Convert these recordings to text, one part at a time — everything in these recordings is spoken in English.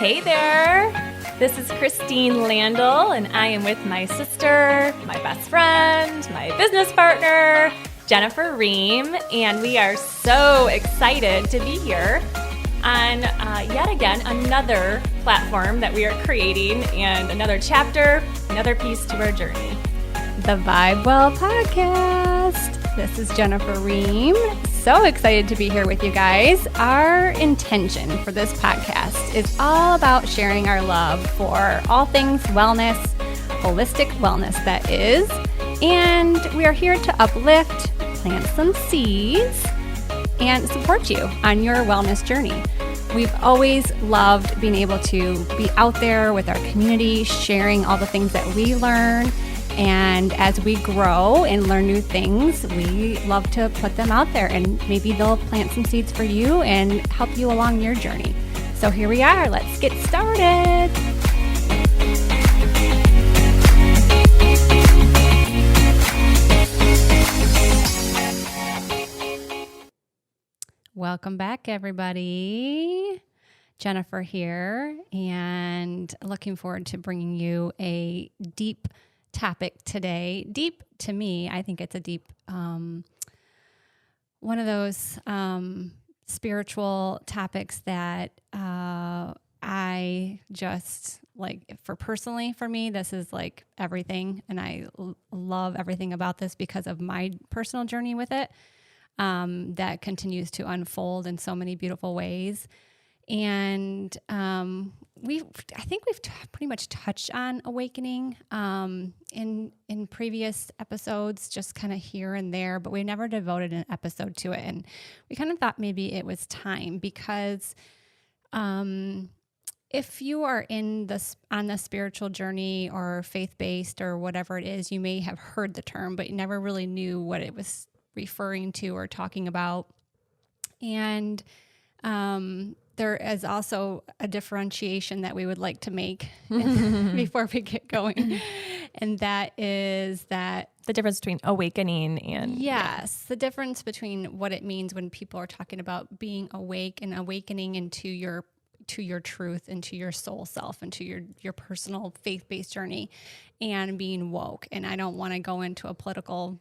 Hey there, this is Christine Landl, and I am with my sister, my best friend, my business partner, Jennifer Ream, and we are so excited to be here on yet again another platform that we are creating and another chapter, another piece to our journey. The Well Podcast. This is Jennifer Ream. So excited to be here with you guys. Our intention for this podcast is all about sharing our love for all things wellness, holistic wellness that is. And we are here to uplift, plant some seeds, and support you on your wellness journey. We've always loved being able to be out there with our community, sharing all the things that we learn. And as we grow and learn new things, we love to put them out there, and maybe they'll plant some seeds for you and help you along your journey. So here we are. Let's get started. Welcome back, everybody. Jennifer here, and looking forward to bringing you a deep topic today. Deep to me, I think it's a deep, one of those spiritual topics that I just like. For me, this is like everything, and I love everything about this because of my personal journey with it that continues to unfold in so many beautiful ways. And I think we've pretty much touched on awakening in previous episodes, just kind of here and there, but we never devoted an episode to it. And we kind of thought maybe it was time because if you are on the spiritual journey or faith-based or whatever it is, you may have heard the term, but you never really knew what it was referring to or talking about. And there is also a differentiation that we would like to make before we get going. And that is that the difference between awakening and... Yes, the difference between what it means when people are talking about being awake and awakening into your truth, into your soul self, into your personal faith-based journey, and being woke. And I don't want to go into a political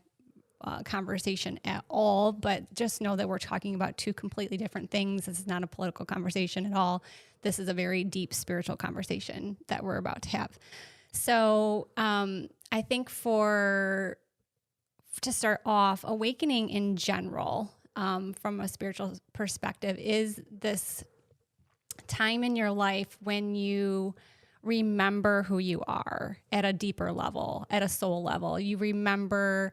conversation at all, but just know that we're talking about two completely different things. This is not a political conversation at all. This is a very deep spiritual conversation that we're about to have. So I think to start off, awakening in general, from a spiritual perspective, is this time in your life when you remember who you are at a deeper level, at a soul level. You remember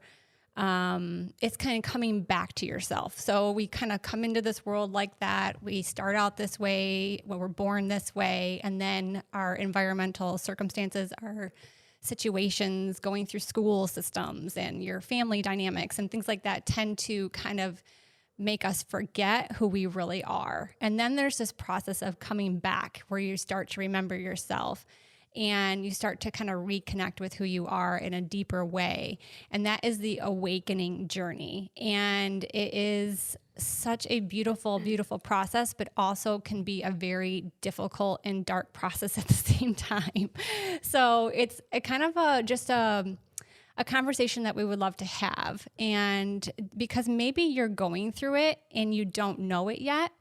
it's kind of coming back to yourself. So we kind of come into this world like that. We start out this way, when we're born this way, and then our environmental circumstances, our situations, going through school systems and your family dynamics and things like that tend to kind of make us forget who we really are. And then there's this process of coming back where you start to remember yourself and you start to kind of reconnect with who you are in a deeper way. And that is the awakening journey. And it is such a beautiful, beautiful process, but also can be a very difficult and dark process at the same time. So it's a kind of a conversation that we would love to have. And because maybe you're going through it and you don't know it yet,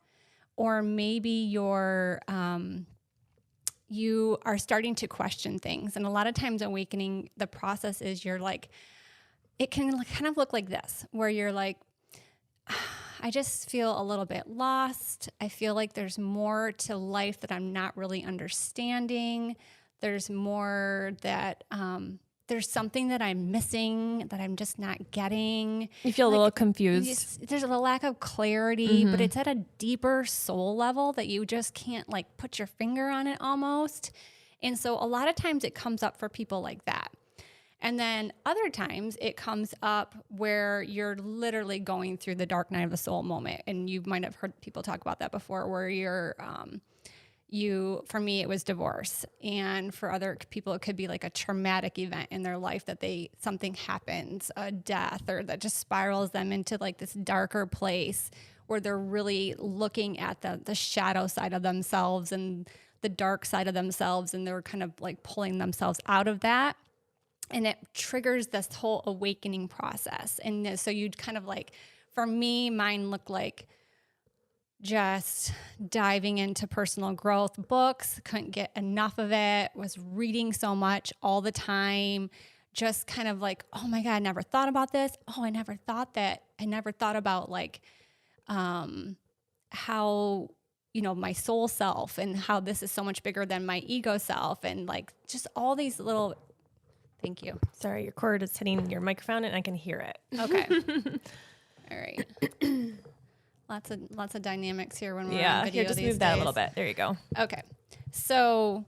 or maybe you are starting to question things. And a lot of times awakening, the process is it can kind of look like this, where you're like, I just feel a little bit lost. I feel like there's more to life that I'm not really understanding. There's more that, there's something that I'm missing that I'm just not getting. You feel a little confused. There's a lack of clarity, but it's at a deeper soul level that you just can't put your finger on it almost. And so a lot of times it comes up for people like that. And then other times it comes up where you're literally going through the dark night of the soul moment. And you might have heard people talk about that before, where you're, for me, it was divorce. And for other people, it could be like a traumatic event in their life that something happens, a death, or that just spirals them into this darker place where they're really looking at the shadow side of themselves and the dark side of themselves, and they're kind of like pulling themselves out of that. And it triggers this whole awakening process. And so you'd kind of like, for me, mine looked like just diving into personal growth books, couldn't get enough of it, was reading so much all the time, just kind of like, oh my God, I never thought about this. Oh, I never thought that. I never thought about like how, my soul self and how this is so much bigger than my ego self, and like just all these little. Thank you. Sorry, your cord is hitting your microphone and I can hear it. Okay. All right. Lots of dynamics here when we're on video. Here, just move that a little bit. There you go. Okay. So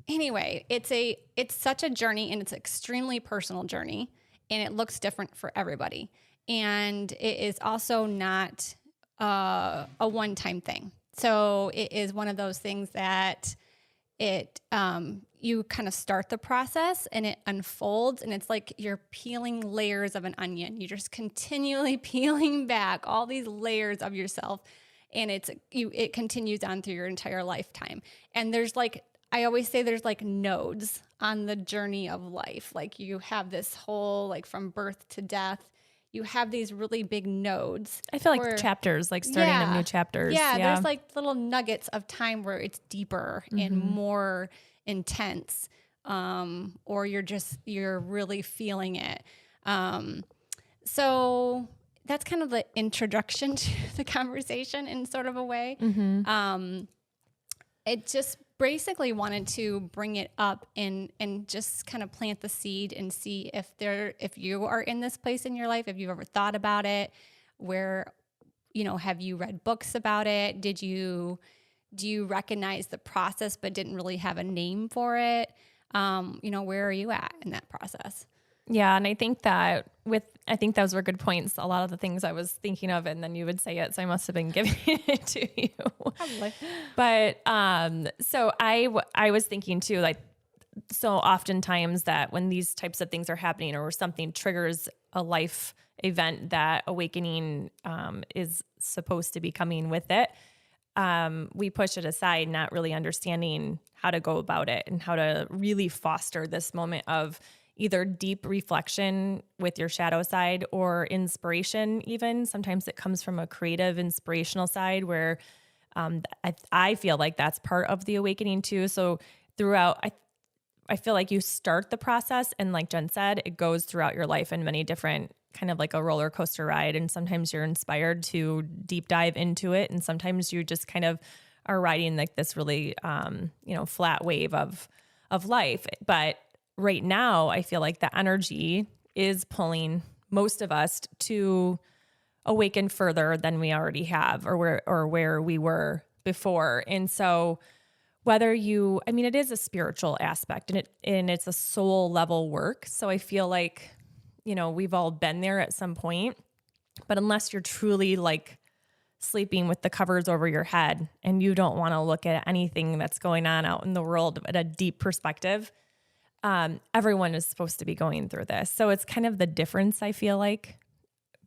anyway, it's such a journey, and it's an extremely personal journey, and it looks different for everybody. And it is also not a one-time thing. So it is one of those things that you kind of start the process and it unfolds, and it's like you're peeling layers of an onion. You're just continually peeling back all these layers of yourself, and it continues on through your entire lifetime. And I always say there's like nodes on the journey of life. Like you have this whole, like from birth to death, you have these really big nodes. I feel like chapters, like starting of new chapters. Yeah, there's like little nuggets of time where it's deeper and more intense, or you're really feeling it. So that's kind of the introduction to the conversation in sort of a way. It just basically wanted to bring it up and just kind of plant the seed and see if you are in this place in your life, if you've ever thought about it, where, have you read books about it? Do you recognize the process but didn't really have a name for it? Where are you at in that process? Yeah. And I think those were good points. A lot of the things I was thinking of, and then you would say it. So I must've been giving it to you. Probably. But, so I was thinking too, like, so oftentimes that when these types of things are happening or something triggers a life event, that awakening, is supposed to be coming with it. We push it aside, not really understanding how to go about it and how to really foster this moment of either deep reflection with your shadow side or inspiration. Even sometimes it comes from a creative, inspirational side where I feel like that's part of the awakening too. So throughout, I feel like you start the process, and like Jen said, it goes throughout your life in many different, kind of like a roller coaster ride. And sometimes you're inspired to deep dive into it, and sometimes you just kind of are riding like this really flat wave of life. But right now, I feel like the energy is pulling most of us to awaken further than we already have, or where we were before. And so it is a spiritual aspect, and it's a soul level work. So I feel like, we've all been there at some point, but unless you're truly like sleeping with the covers over your head and you don't want to look at anything that's going on out in the world at a deep perspective, everyone is supposed to be going through this. So it's kind of the difference, I feel like,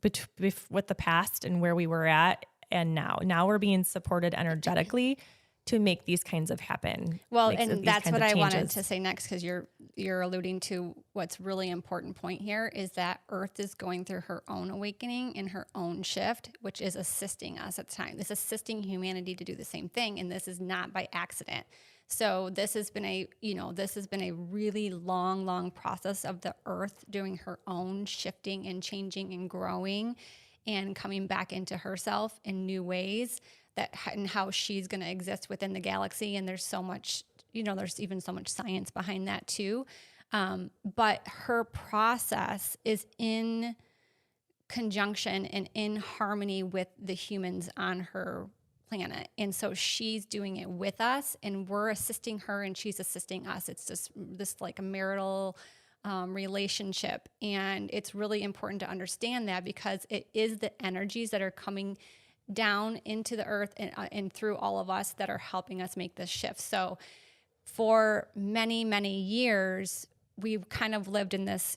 with the past and where we were at and now. Now we're being supported energetically to make these kinds of happen. Well, and that's what I wanted to say next, because you're alluding to what's really important point here is that Earth is going through her own awakening and her own shift, which is assisting us at the time. This is assisting humanity to do the same thing, and this is not by accident. So this has been a really long process of the Earth doing her own shifting and changing and growing and coming back into herself in new ways, and how she's going to exist within the galaxy. And there's so much, there's even so much science behind that too. But her process is in conjunction and in harmony with the humans on her planet. And so she's doing it with us, and we're assisting her and she's assisting us. It's just this like a marital relationship. And it's really important to understand that, because it is the energies that are coming down into the Earth and through all of us that are helping us make this shift. So for many, many years, humanity kind of lived in this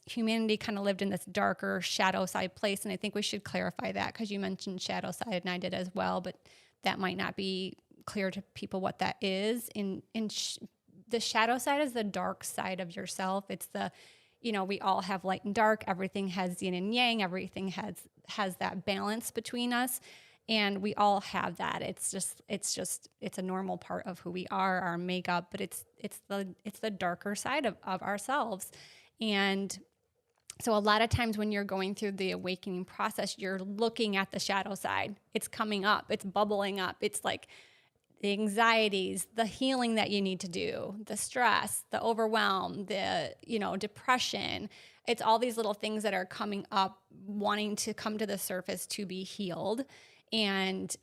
darker shadow side place. And I think we should clarify that, because you mentioned shadow side and I did as well, but that might not be clear to people what that is. The shadow side is the dark side of yourself. It's the, we all have light and dark. Everything has yin and yang. Everything has that balance between us. And we all have that. It's a normal part of who we are, our makeup, but it's the darker side of ourselves. And so a lot of times when you're going through the awakening process, you're looking at the shadow side. It's coming up, it's bubbling up. It's like the anxieties, the healing that you need to do, the stress, the overwhelm, the, depression. It's all these little things that are coming up, wanting to come to the surface to be healed. And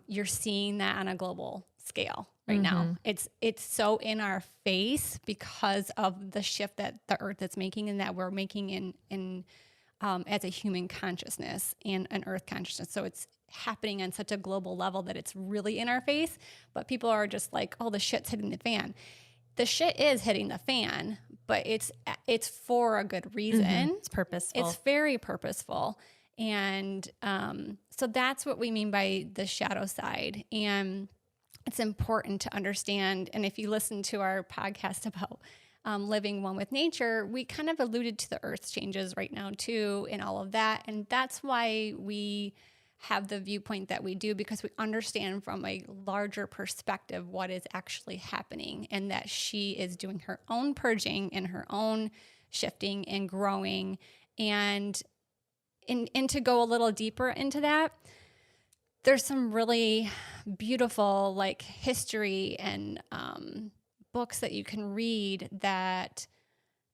you're seeing that on a global scale right now. It's so in our face because of the shift that the earth is making and that we're making in as a human consciousness and an earth consciousness. So it's happening on such a global level that it's really in our face, but people are just like, oh, the shit's hitting the fan. The shit is hitting the fan, but it's for a good reason. It's purposeful. It's very purposeful. And so that's what we mean by the shadow side. And it's important to understand. And if you listen to our podcast about living one with nature, we kind of alluded to the earth changes right now too, and all of that. And that's why we have the viewpoint that we do, because we understand from a larger perspective what is actually happening, and that she is doing her own purging and her own shifting and growing. And to go a little deeper into that, there's some really beautiful history and books that you can read that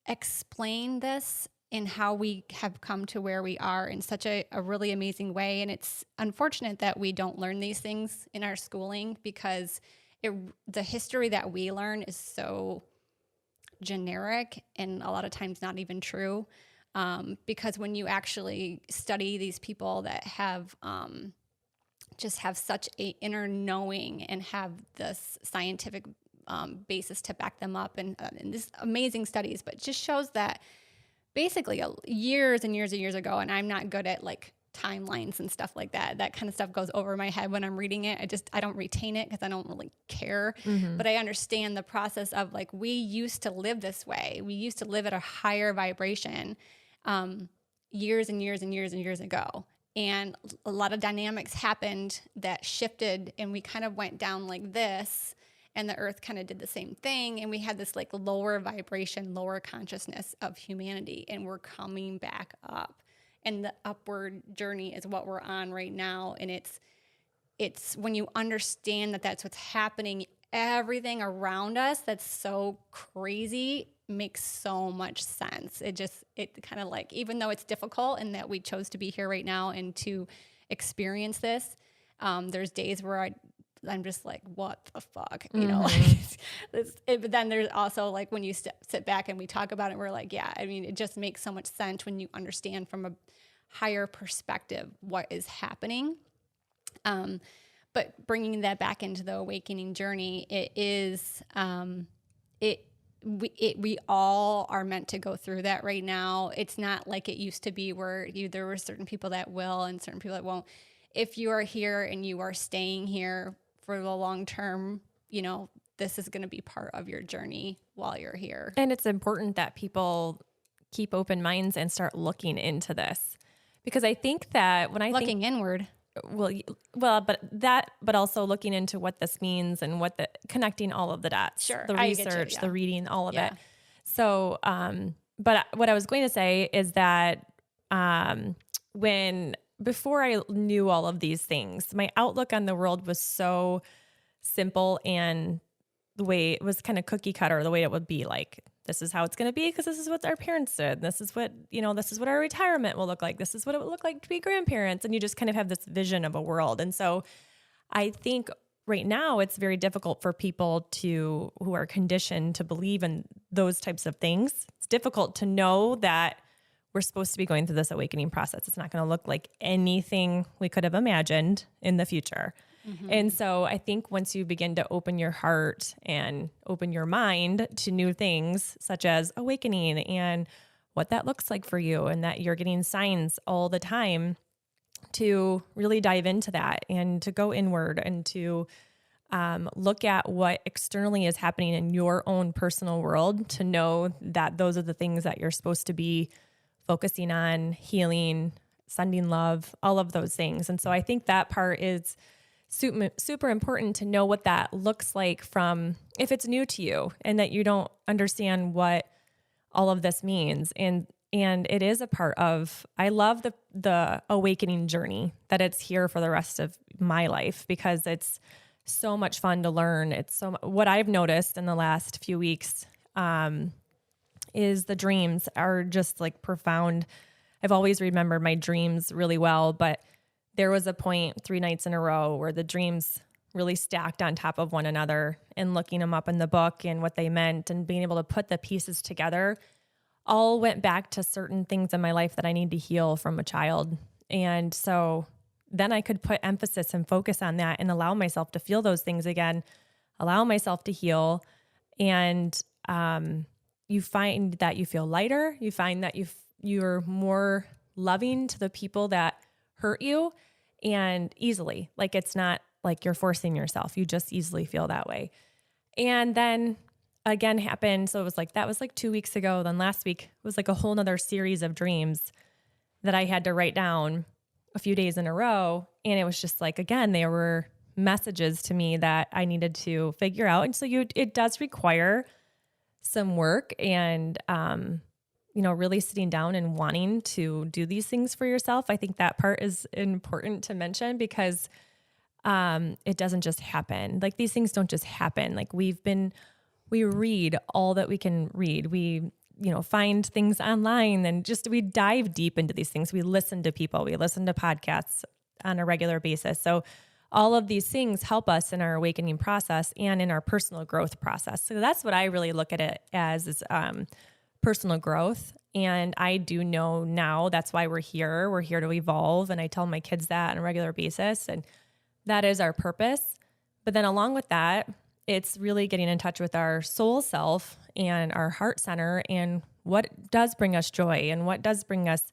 explain this and how we have come to where we are in such a really amazing way. And it's unfortunate that we don't learn these things in our schooling, because the history that we learn is so generic and a lot of times not even true. Because when you actually study these people that have just have such a inner knowing and have this scientific basis to back them up, and this amazing studies, but just shows that basically years and years and years ago, and I'm not good at timelines and stuff like that. That kind of stuff goes over my head when I'm reading it. I don't retain it because I don't really care. But I understand the process of we used to live this way. We used to live at a higher vibration years and years and years and years ago. And a lot of dynamics happened that shifted, and we kind of went down like this, and the earth kind of did the same thing. And we had this lower vibration, lower consciousness of humanity, and we're coming back up. And the upward journey is what we're on right now. And it's when you understand that that's what's happening, everything around us that's so crazy makes so much sense. It kind of even though it's difficult and that we chose to be here right now and to experience this, there's days where I'm just what the fuck, but then there's also when you sit back and we talk about it, we're yeah, I mean, it just makes so much sense when you understand from a higher perspective what is happening. But bringing that back into the awakening journey, it is, we all are meant to go through that right now. It's not like it used to be where there were certain people that will and certain people that won't. If you are here and you are staying here for the long term, this is going to be part of your journey while you're here. And it's important that people keep open minds and start looking into this, because I think that when looking inward, but also looking into what this means and connecting all of the dots, sure, the research, the reading, all of it. So, but what I was going to say is that, before I knew all of these things, my outlook on the world was so simple, and the way it was kind of cookie cutter, the way it would be this is how it's going to be because this is what our parents did. This is what, this is what our retirement will look like. This is what it would look like to be grandparents. And you just kind of have this vision of a world. And so I think right now it's very difficult for people who are conditioned to believe in those types of things. It's difficult to know that we're supposed to be going through this awakening process. It's not going to look like anything we could have imagined in the future. Mm-hmm. And so I think once you begin to open your heart and open your mind to new things, such as awakening and what that looks like for you, and that you're getting signs all the time, to really dive into that and to go inward and to look at what externally is happening in your own personal world to know that those are the things that you're supposed to be focusing on, healing, sending love, all of those things. And so I think that part is super important to know what that looks like from if it's new to you and that you don't understand what all of this means. And it is a part of, I love the awakening journey that it's here for the rest of my life because it's so much fun to learn. It's what I've noticed in the last few weeks, is the dreams are just like profound. I've always remembered my dreams really well, but there was a point 3 nights in a row where the dreams really stacked on top of one another, and looking them up in the book and what they meant and being able to put the pieces together all went back to certain things in my life that I need to heal from a child. And so then I could put emphasis and focus on that and allow myself to feel those things again, allow myself to heal. And you find that you feel lighter. You find that you're more loving to the people that hurt you, and easily. Like, it's not like you're forcing yourself. You just easily feel that way. And then again happened. So that was like 2 weeks ago. Then last week was like a whole nother series of dreams that I had to write down a few days in a row. And it was just like, again, they were messages to me that I needed to figure out. And so it does require some work and, really sitting down and wanting to do these things for yourself. I think that part is important to mention because it doesn't just happen. Like, these things don't just happen. Like, we read all that we can read. We, find things online and we dive deep into these things. We listen to people. We listen to podcasts on a regular basis. So all of these things help us in our awakening process and in our personal growth process. So that's what I really look at it as, is personal growth. And I do know now that's why we're here. We're here to evolve. And I tell my kids that on a regular basis. And that is our purpose. But then along with that, it's really getting in touch with our soul self and our heart center and what does bring us joy and what does bring us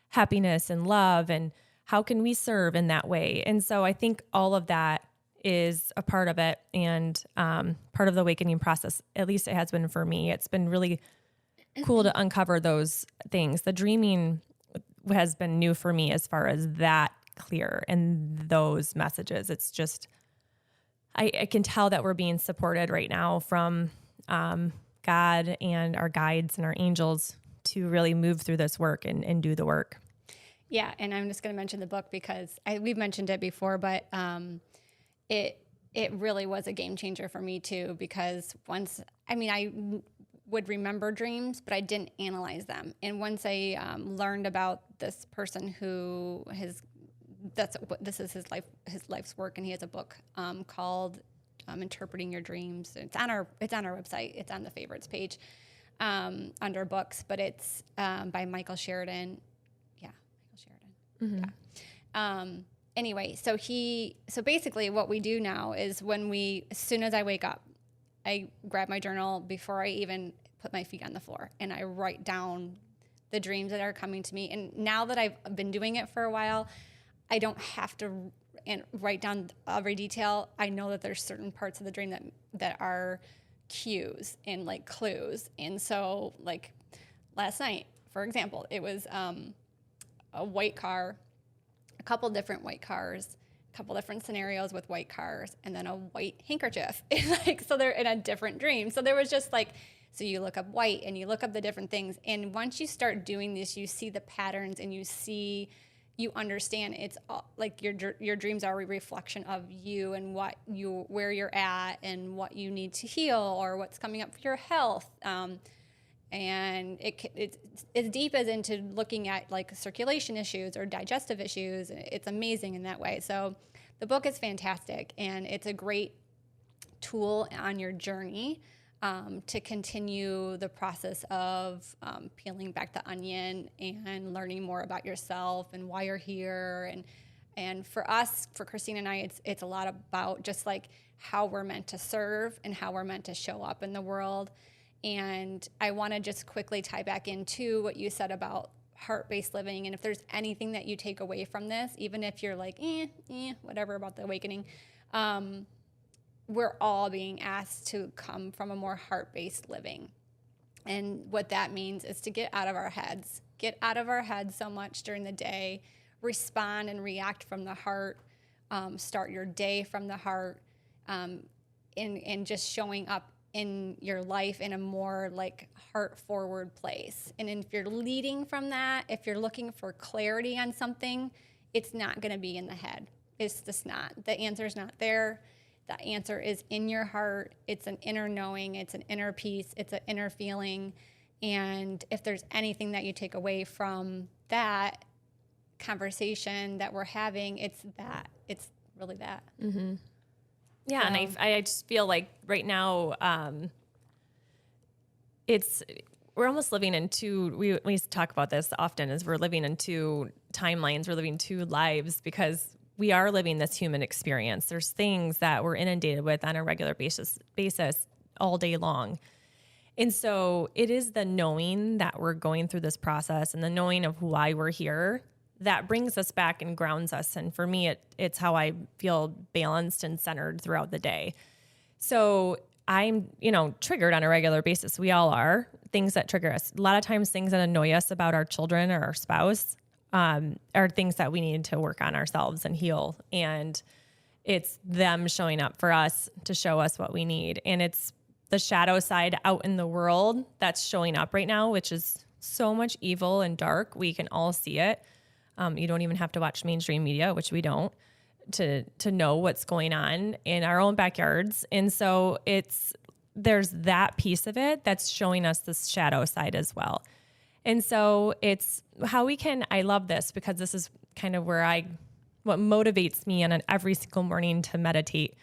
happiness and love and how can we serve in that way. And so I think all of that is a part of it and part of the awakening process. At least it has been for me. It's been really cool to uncover those things. The dreaming has been new for me as far as that clear and those messages. It's just, I can tell that we're being supported right now from God and our guides and our angels to really move through this work and do the work. Yeah, and I'm just going to mention the book because we've mentioned it before, but it really was a game changer for me too. Because I would remember dreams, but I didn't analyze them. And once I learned about this person who this is his life's work, and he has a book called Interpreting Your Dreams. It's on our website. It's on the favorites page under books, but it's by Michael Sheridan. Yeah, Michael Sheridan. Mm-hmm. Yeah. Anyway, so basically what we do now is as soon as I wake up, I grab my journal before I even put my feet on the floor, and I write down the dreams that are coming to me. And now that I've been doing it for a while, I don't have to write down every detail. I know that there's certain parts of the dream that are cues and like clues. And so like last night, for example, it was a white car, a couple different white cars, a couple different scenarios with white cars, and then a white handkerchief. So they're in a different dream. So there was just so you look up white and you look up the different things. And once you start doing this, you see the patterns and you understand it's all, like your dreams are a reflection of you and where you're at and what you need to heal or what's coming up for your health. And it's as deep as into looking at like circulation issues or digestive issues. It's amazing in that way. So the book is fantastic, and it's a great tool on your journey to continue the process of peeling back the onion and learning more about yourself and why you're here. And for us, for Christine and I, it's a lot about just like how we're meant to serve and how we're meant to show up in the world. And I want to just quickly tie back into what you said about heart-based living. And if there's anything that you take away from this, even if you're like, whatever about the awakening, we're all being asked to come from a more heart-based living. And what that means is to get out of our heads. Get out of our heads so much during the day. Respond and react from the heart. Start your day from the heart. And just showing up in your life in a more like heart-forward place. And if you're leading from that, if you're looking for clarity on something, it's not going to be in the head. It's just not. The answer's not there. The answer is in your heart. It's an inner knowing. It's an inner peace. It's an inner feeling. And if there's anything that you take away from that conversation that we're having, it's that. It's really that. Mm-hmm. Yeah, and I just feel like right now we're almost living in two, we talk about this often, is we're living in two timelines, we're living two lives, because we are living this human experience. There's things that we're inundated with on a regular basis all day long. And so it is the knowing that we're going through this process and the knowing of why we're here that brings us back and grounds us. And for me, it's how I feel balanced and centered throughout the day. So I'm, triggered on a regular basis. We all are. Things that trigger us. A lot of times things that annoy us about our children or our spouse are things that we need to work on ourselves and heal. And it's them showing up for us to show us what we need. And it's the shadow side out in the world that's showing up right now, which is so much evil and dark. We can all see it. You don't even have to watch mainstream media, which we don't, to know what's going on in our own backyards. And so there's that piece of it that's showing us this shadow side as well. And so it's how I love this, because this is kind of where what motivates me on every single morning to meditate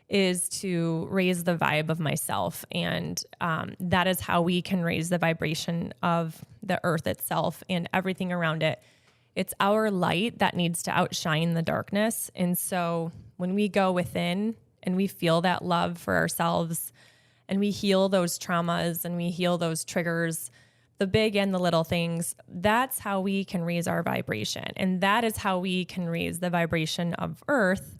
is to raise the vibe of myself. And that is how we can raise the vibration of the earth itself and everything around it. It's our light that needs to outshine the darkness. And so when we go within and we feel that love for ourselves and we heal those traumas and we heal those triggers, the big and the little things, that's how we can raise our vibration. And that is how we can raise the vibration of earth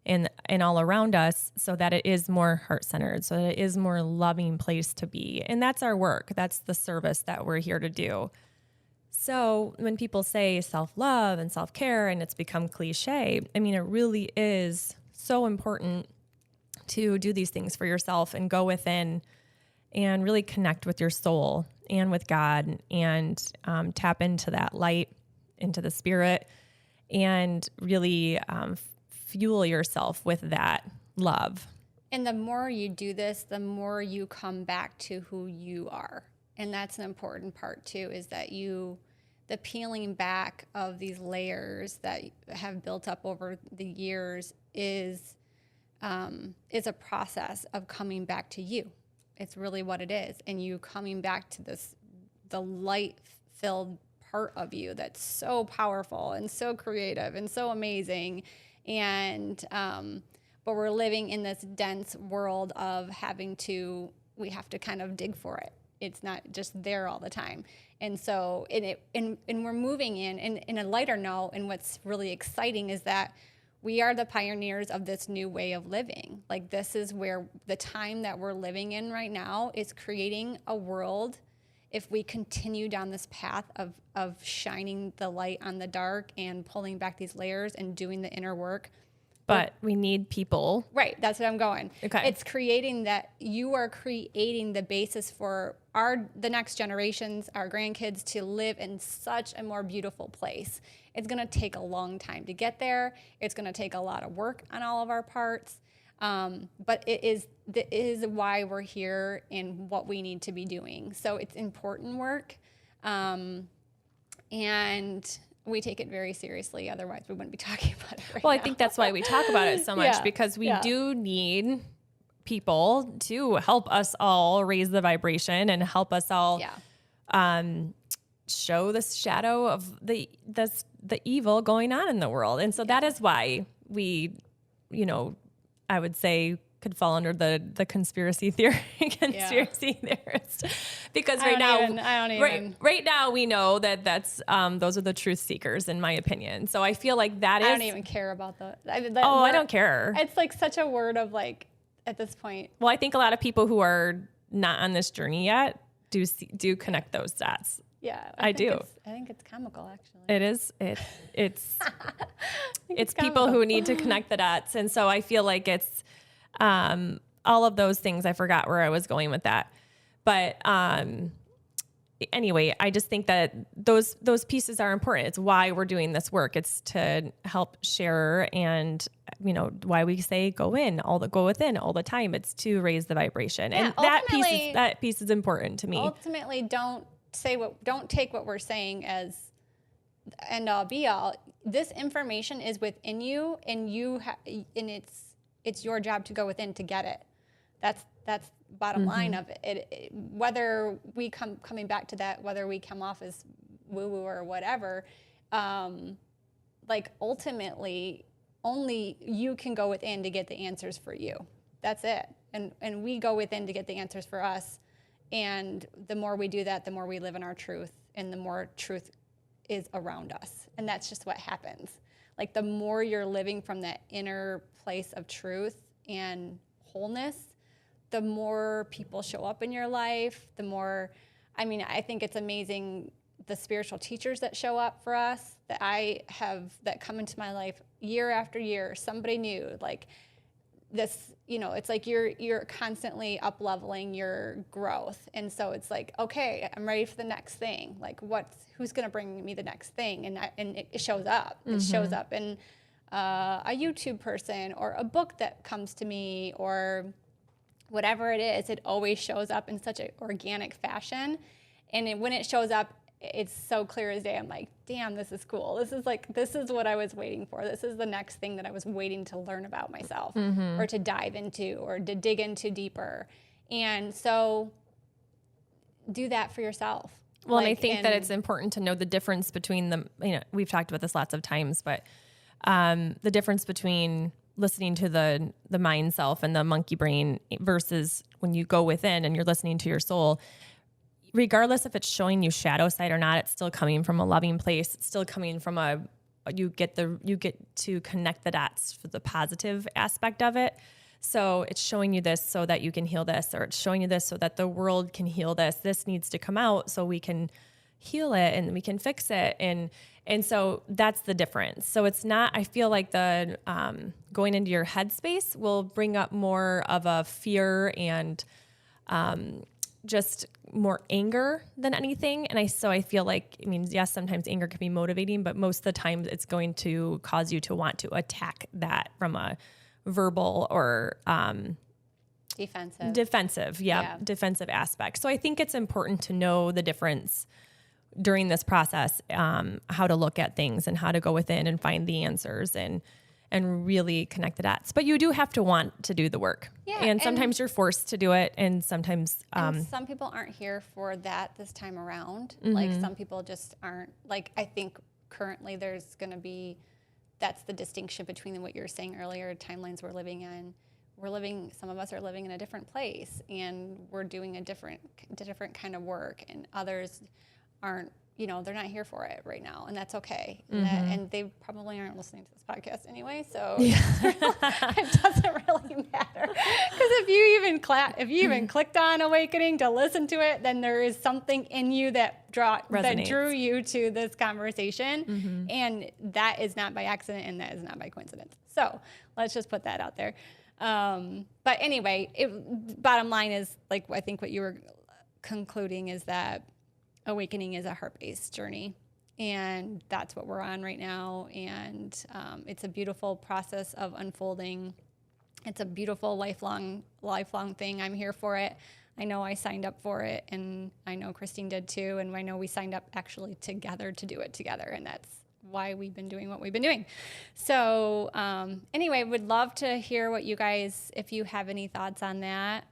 and all around us, so that it is more heart-centered, so that it is more loving place to be. And that's our work. That's the service that we're here to do. So when people say self-love and self-care and it's become cliche, I mean, it really is so important to do these things for yourself and go within and really connect with your soul and with God and tap into that light, into the spirit, and really fuel yourself with that love. And the more you do this, the more you come back to who you are. And that's an important part too, is that the peeling back of these layers that have built up over the years is a process of coming back to you. It's really what it is. And you coming back to the light-filled part of you that's so powerful and so creative and so amazing. And but we're living in this dense world of we have to kind of dig for it. It's not just there all the time. And so and we're moving in a lighter note, and what's really exciting is that we are the pioneers of this new way of living. Like, this is where the time that we're living in right now is creating a world. If we continue down this path of shining the light on the dark and pulling back these layers and doing the inner work. But we need people. Right. That's what I'm going. Okay. It's creating that. You are creating the basis for the next generations, our grandkids, to live in such a more beautiful place. It's going to take a long time to get there. It's going to take a lot of work on all of our parts. But it is why we're here and what we need to be doing. So it's important work. And we take it very seriously. Otherwise, we wouldn't be talking about it right now. I think that's why we talk about it so much, because we do need people to help us all raise the vibration and help us all show the shadow of the evil going on in the world. And so that is why we, I would say could fall under the conspiracy theorist, because right now we know that's those are the truth seekers, in my opinion. So I feel like that is. I don't even care about that. I don't care. It's like such a word of like, at this point. Well, I think a lot of people who are not on this journey yet do connect those dots. Yeah, I do. I think it's chemical, actually. It is. It's it's people chemical. who need to connect the dots, and so I feel like it's all of those things. I forgot where I was going with that, but anyway, I just think that those pieces are important. It's why we're doing this work. It's to help share, and why we say go within all the time. It's to raise the vibration, and that piece is important to me. Ultimately, don't take what we're saying as end all be all. This information is within you, and and it's your job to go within to get it. That's bottom line of it. Whether we coming back to that, whether we come off as woo woo or whatever, like ultimately only you can go within to get the answers for you. That's it. And we go within to get the answers for us. And the more we do that, the more we live in our truth, and the more truth is around us. And that's just what happens. Like the more you're living from that inner place of truth and wholeness, the more people show up in your life, the more, I think it's amazing the spiritual teachers that show up for us that I have that come into my life year after year, somebody new, like this, it's like you're constantly up leveling your growth. And so it's like, okay, I'm ready for the next thing. Like who's going to bring me the next thing? And it shows up. It shows up in a YouTube person or a book that comes to me or whatever it is. It always shows up in such an organic fashion. And when it shows up, it's so clear as day. I'm like, damn, this is cool. This is what I was waiting for. This is the next thing that I was waiting to learn about myself or to dive into or to dig into deeper. And so do that for yourself. Well, and I think that it's important to know the difference between we've talked about this lots of times, but the difference between listening to the mind self and the monkey brain versus when you go within and you're listening to your soul. Regardless if it's showing you shadow side or not, it's still coming from a loving place. It's still coming from you get to connect the dots for the positive aspect of it. So it's showing you this so that you can heal this, or it's showing you this so that the world can heal this. This needs to come out so we can heal it and we can fix it. And so that's the difference. So it's not, I feel like the going into your headspace will bring up more of a fear and just more anger than anything. And I feel like, yes, sometimes anger can be motivating, but most of the time it's going to cause you to want to attack that from a verbal or defensive aspect. So I think it's important to know the difference during this process, how to look at things and how to go within and find the answers and really connect the dots. But you do have to want to do the work. Yeah, and sometimes you're forced to do it. And sometimes... some people aren't here for that this time around. Like some people just aren't. Like I think currently there's going to be... That's the distinction between what you were saying earlier, timelines we're living in. Some of us are living in a different place and we're doing a different kind of work, and others aren't, they're not here for it right now, and that's okay. And they probably aren't listening to this podcast anyway, so it doesn't really matter. Because if you even clicked on Awakening to listen to it, then there is something in you that drew you to this conversation, and that is not by accident, and that is not by coincidence. So let's just put that out there. But anyway, bottom line is, like, I think what you were concluding is that Awakening is a heart-based journey, and that's what we're on right now. And it's a beautiful process of unfolding. It's a beautiful lifelong thing. I'm here for it. I know I signed up for it, and I know Christine did too. And I know we signed up actually together to do it together, and that's why we've been doing what we've been doing. So anyway, would love to hear what you guys, if you have any thoughts on that.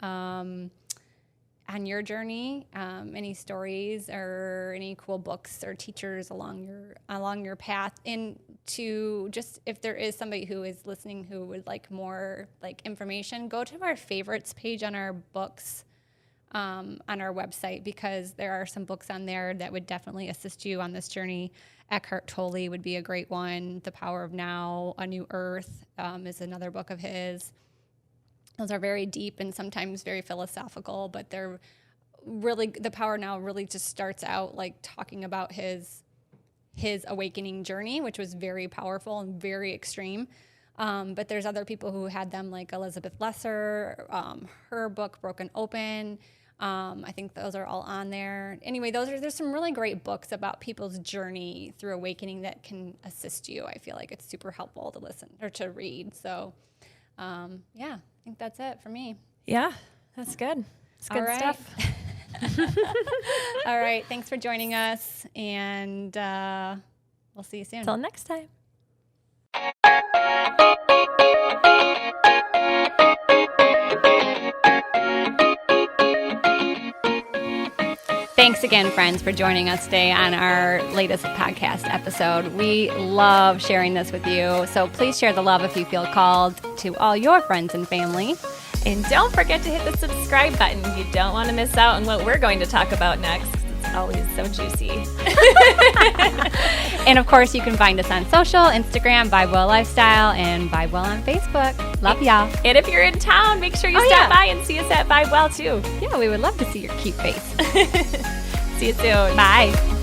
On your journey, any stories or any cool books or teachers along your path, and to just, if there is somebody who is listening who would like more like information, go to our favorites page on our books on our website, because there are some books on there that would definitely assist you on this journey. Eckhart Tolle would be a great one. The Power of Now, A New Earth is another book of his. Those are very deep and sometimes very philosophical, but they're really, the power now really just starts out like talking about his awakening journey, which was very powerful and very extreme. But there's other people who had them, like Elizabeth Lesser, her book Broken Open. I think those are all on there. Anyway, there's some really great books about people's journey through awakening that can assist you. I feel like it's super helpful to listen or to read. So, I think that's it for me. Yeah, that's good. It's good stuff. All right. Thanks for joining us, and we'll see you soon. Until next time. Thanks again, friends, for joining us today on our latest podcast episode. We love sharing this with you, so please share the love if you feel called to all your friends and family. And don't forget to hit the subscribe button. You don't want to miss out on what we're going to talk about next. It's always so juicy. And of course, you can find us on social, Instagram, Vibe Well Lifestyle, and Vibe Well on Facebook. Love y'all. And if you're in town, make sure you stop by and see us at Vibe Well too. Yeah, we would love to see your cute face. See you soon. Bye.